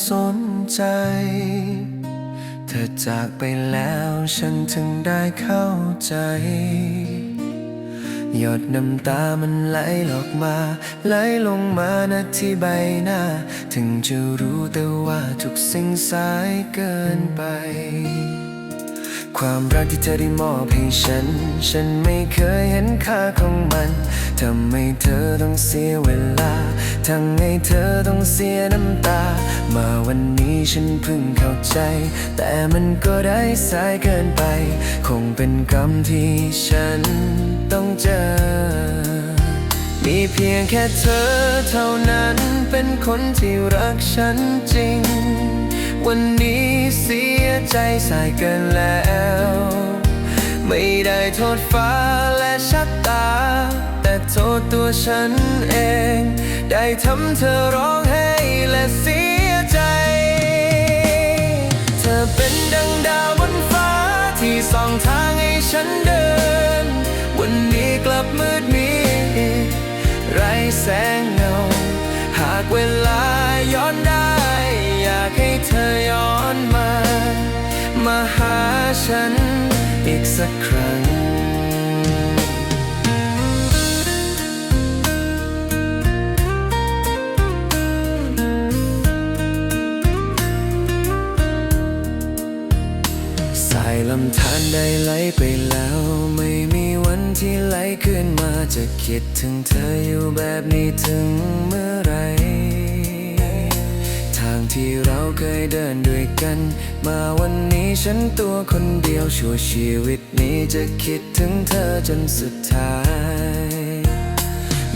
สนใจเธอจากไปแล้วฉันถึงได้เข้าใจหยดน้ำตามันไหลออกมาไหลลงมาณที่ใบหน้าถึงจะรู้แต่ว่าทุกสิ่งสายเกินไปความรักที่เธอได้มอบให้ฉันไม่เคยเห็นค่าของมันทำให้เธอต้องเสียเวลาทั้งให้เธอต้องเสียน้ำตามาวันนี้ฉันเพิ่งเข้าใจแต่มันก็ได้สายเกินไปคงเป็นกรรมที่ฉันต้องเจอมีเพียงแค่เธอเท่านั้นเป็นคนที่รักฉันจริงวันนี้เสียใจสายเกินแล้วไม่ได้โทษฟ้าและชะตาแต่โทษตัวฉันเองได้ทำเธอร้องไห้และเสียใจเธอเป็นดังดาวบนฟ้าที่ส่องทางให้ฉันเดินวันนี้กลับมืดมิดไร้แสงเงาหากเวลาย้อนได้อยากให้เธอย้อนมาหาฉันอีกสักครั้งสายลำธารได้ไหลไปแล้วไม่มีวันที่ไหลขึ้นมาจะคิดถึงเธออยู่แบบนี้ถึงเมื่อไรทางที่เราเคยเดินด้วยกันมาวันนี้ฉันตัวคนเดียวชั่วชีวิตนี้จะคิดถึงเธอจนสุดท้าย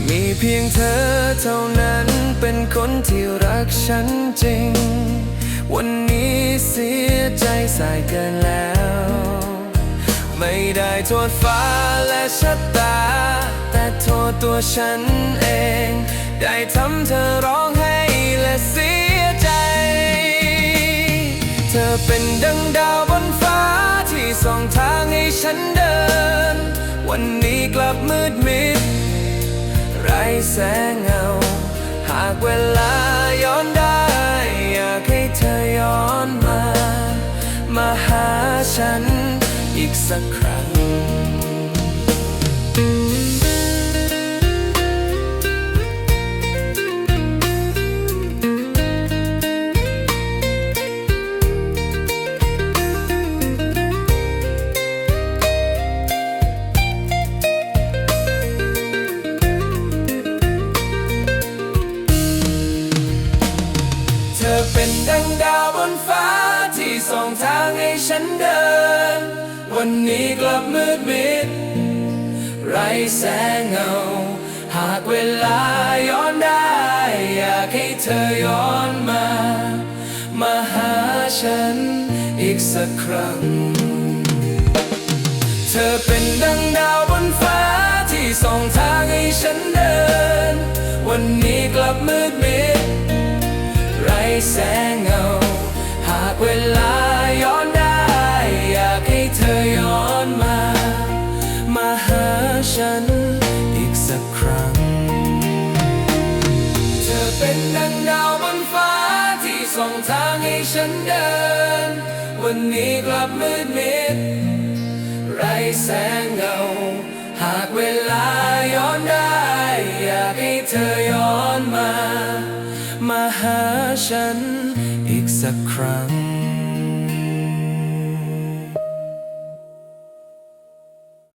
มีเพียงเธอเท่านั้นเป็นคนที่รักฉันจริงวันนี้เสียใจสายเกินแล้วไม่ได้โทษฟ้าและชะตาแต่โทษตัวฉันเองได้ทำเธอร้องไห้และเสียใจเธอเป็นดังดาวบนฟ้าที่ส่องทางให้ฉันเดินวันนี้กลับมืดมิดไร้แสงเงาหากเวลาย้อนได้อยากให้เธอย้อนมาหาฉันอีกสักครั้งเธอเป็นดังดาวบนฟ้าที่ส่องทางให้ฉันเดินวันนี้กลับมืดมิดไร้แสงเงาหากเวลาย้อนได้อยากให้เธอย้อนมาหาฉันอีกสักครั้งเธอเป็นดังดาวบนฟ้าที่ส่องทางให้ฉันเดินวันนี้กลับมืดมิดไร้แสงเงาหากเวลาย้อนได้อยากให้เธอย้อนมาหาฉันอีกสักครั้งเธอเป็นดังดาวบนฟ้าที่ส่องทางให้ฉันเดินวันนี้กลับมืดมิดไร้แสงเงาหากเวลาย้อนได้อยากให้เธอย้อนมาหาฉันอีกสักครั้ง